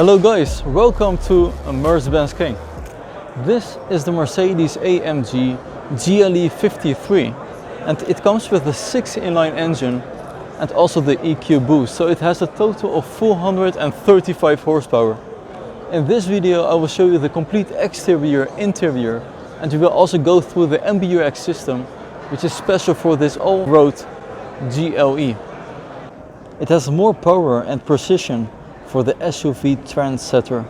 Hello guys, welcome to MercBenzKing. This is the Mercedes AMG GLE53 and it comes with a 6 inline engine and also the EQ boost, so it has a total of 435 horsepower. In this video I will show you the complete exterior, interior, and we will also go through the MBUX system, which is special for this all-road GLE. It has more power and precision for the SUV trendsetter.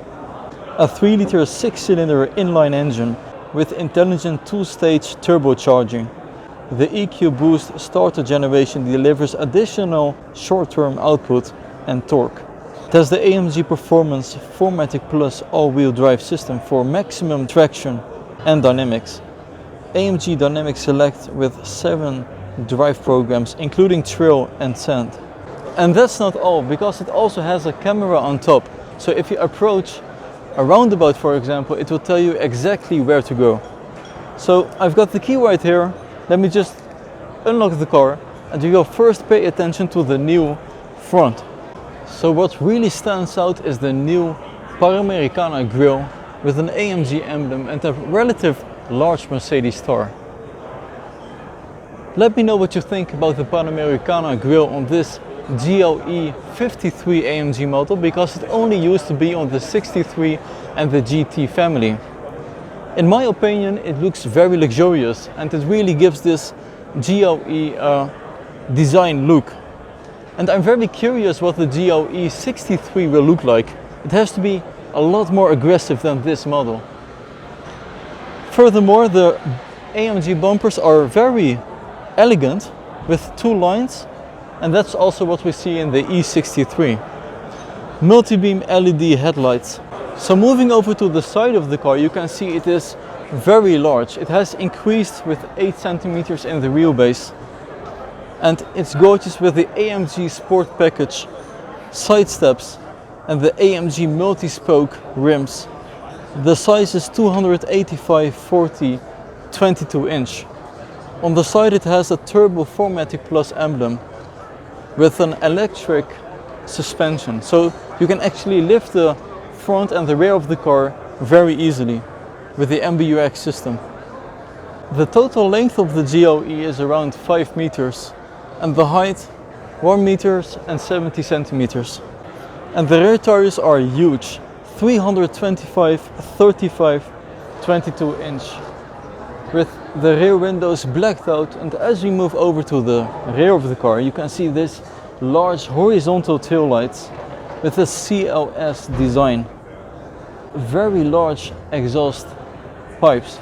A 3-liter 6-cylinder inline engine with intelligent 2-stage turbocharging. The EQ Boost starter generation delivers additional short-term output and torque. It has the AMG Performance 4MATIC Plus all-wheel drive system for maximum traction and dynamics. AMG Dynamic Select with 7 drive programs including trail and sand. And that's not all, because it also has a camera on top. So if you approach a roundabout, for example, it will tell you exactly where to go. So I've got the key right here. Let me just unlock the car and we will first pay attention to the new front. So what really stands out is the new Panamericana grille with an AMG emblem and a relative large Mercedes star. Let me know what you think about the Panamericana grille on this GLE53 AMG model, because it only used to be on the 63 and the GT family. In my opinion, it looks very luxurious and it really gives this GLE design look. And I'm very curious what the GLE63 will look like. It has to be a lot more aggressive than this model. Furthermore, the AMG bumpers are very elegant with 2 lines. And that's also what we see in the E63. Multibeam LED headlights. So moving over to the side of the car, you can see it is very large. It has increased with 8 centimeters in the wheelbase. And it's gorgeous with the AMG Sport Package side steps and the AMG multi-spoke rims. The size is 285/40 22 inch. On the side it has a turbo 4MATIC Plus emblem with an electric suspension, so you can actually lift the front and the rear of the car very easily with the MBUX system. The total length of the GLE is around 5 meters and the height 1 meters and 70 centimeters. And the rear tires are huge, 325/35 22 inch, with the rear windows blacked out. And as we move over to the rear of the car, you can see this large horizontal taillights with a CLS design. Very large exhaust pipes,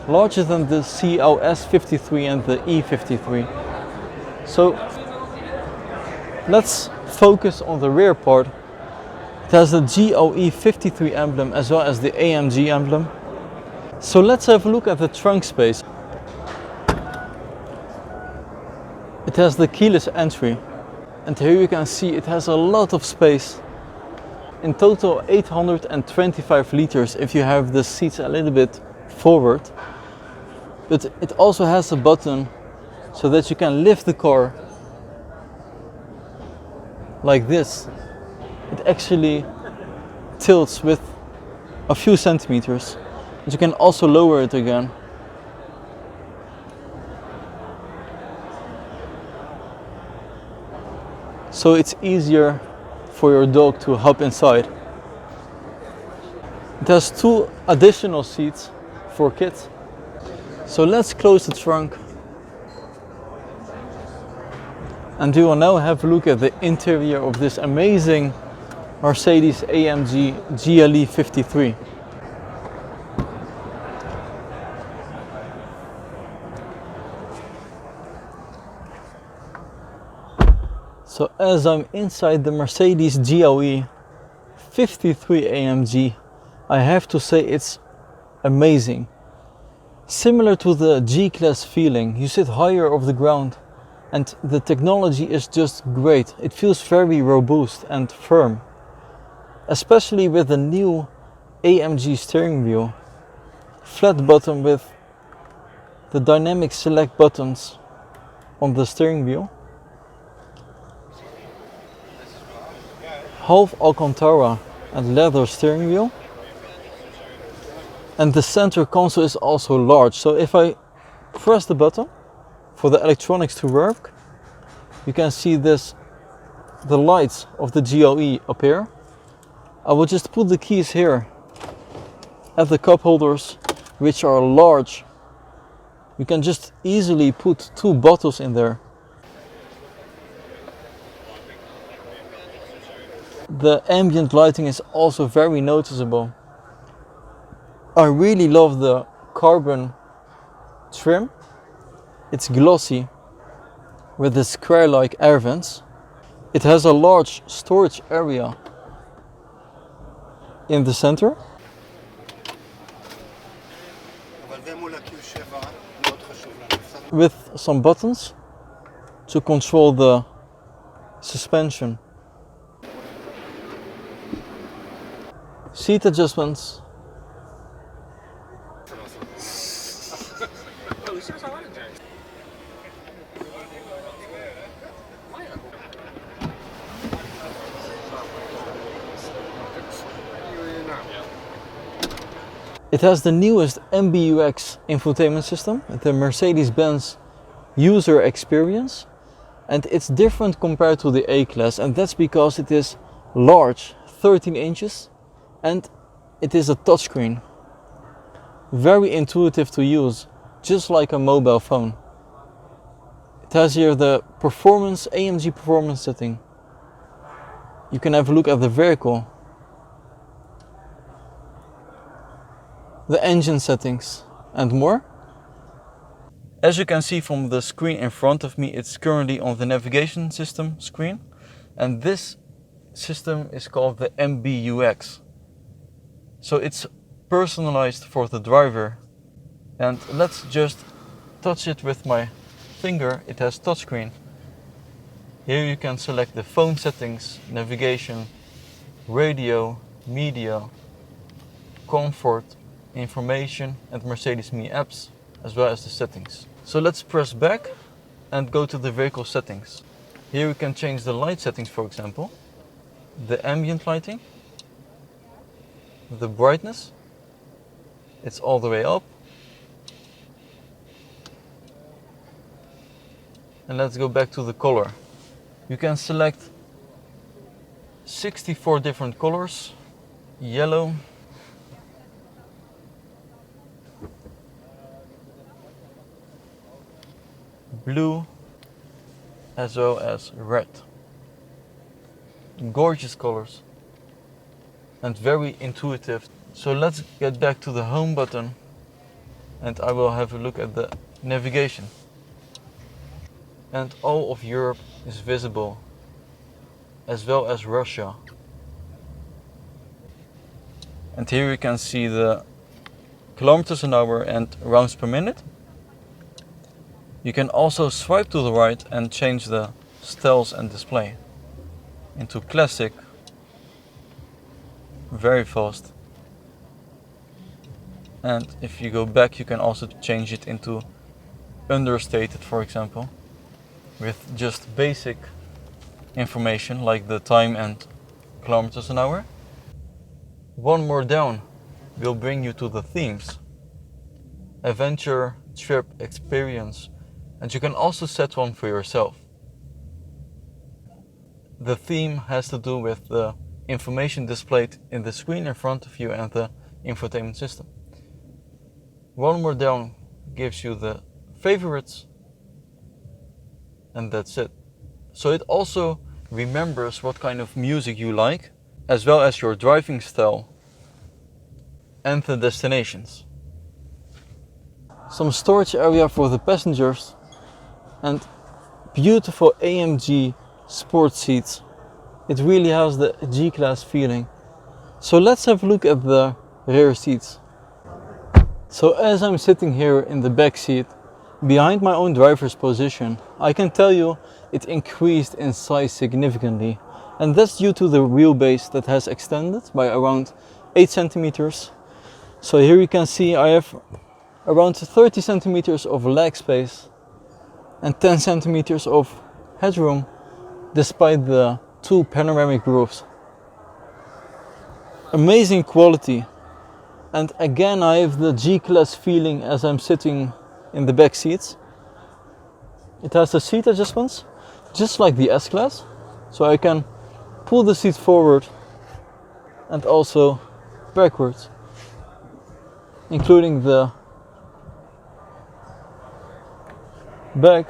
larger than the CLS 53 and the E53. So let's focus on the rear part. It has the GLE53 emblem as well as the AMG emblem. So let's have a look at the trunk space. It has the keyless entry, and here you can see it has a lot of space. In total 825 liters if you have the seats a little bit forward. But it also has a button so that you can lift the car like this. It actually tilts with a few centimeters. But you can also lower it again. So it's easier for your dog to hop inside. It has 2 additional seats for kids. So let's close the trunk. And we will now have a look at the interior of this amazing Mercedes AMG GLE53. So as I'm inside the Mercedes GLE53 AMG, I have to say it's amazing. Similar to the G-Class feeling, you sit higher off the ground and the technology is just great. It feels very robust and firm. Especially with the new AMG steering wheel. Flat bottom with the dynamic select buttons on the steering wheel. Half Alcantara and leather steering wheel. And the center console is also large, so if I press the button for the electronics to work, you can see this, the lights of the GLE appear. I will just put the keys here at the cup holders, which are large. You can just easily put 2 bottles in there. The ambient lighting is also very noticeable. I really love the carbon trim. It's glossy with the square-like air vents. It has a large storage area in the center. With some buttons to control the suspension. Seat adjustments. It has the newest MBUX infotainment system, the Mercedes Benz user experience, and it's different compared to the A-Class, and that's because it is large, 13 inches, and it is a touchscreen. Very intuitive to use, just like a mobile phone. It has here the performance, AMG performance setting. You can have a look at the vehicle, the engine settings, and more. As you can see from the screen in front of me, it's currently on the navigation system screen, and this system is called the MBUX. So it's personalized for the driver, and let's just touch it with my finger. It has touchscreen. Here you can select the phone settings, navigation, radio, media, comfort, information, and Mercedes Me apps, as well as the settings. So let's press back and go to the vehicle settings. Here we can change the light settings, for example, the ambient lighting, the brightness, it's all the way up. And let's go back to the color. You can select 64 different colors, yellow, blue, as well as red. Gorgeous colors and very intuitive. So let's get back to the home button and I will have a look at the navigation. And all of Europe is visible, as well as Russia. And here you can see the kilometers an hour and rounds per minute. You can also swipe to the right and change the styles and display into classic, very fast. And if you go back, you can also change it into understated, for example, with just basic information like the time and kilometers an hour. One more down will bring you to the themes: adventure, trip, experience, and you can also set one for yourself. The theme has to do with the information displayed in the screen in front of you and the infotainment system. One more down gives you the favorites, and that's it. So it also remembers what kind of music you like, as well as your driving style and the destinations. Some storage area for the passengers and beautiful AMG sport seats. It really has the G-Class feeling. So let's have a look at the rear seats. So as I'm sitting here in the back seat, behind my own driver's position, I can tell you it increased in size significantly. And that's due to the wheelbase that has extended by around 8 centimeters. So here you can see I have around 30 centimeters of leg space and 10 centimeters of headroom, despite the two panoramic roofs. Amazing quality. And again, I have the G-Class feeling as I'm sitting in the back seats. It has the seat adjustments, just like the S-Class. So I can pull the seat forward and also backwards, including the back.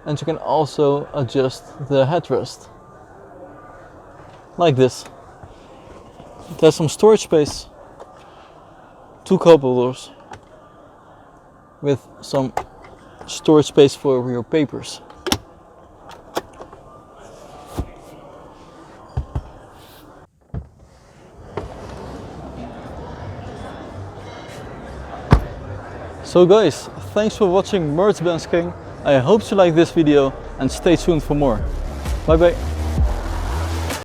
And you can also adjust the headrest, like this. It has some storage space, 2 cup holders with some storage space for your papers. So guys, thanks for watching MercBenzKing. I hope you like this video and stay tuned for more. Bye bye.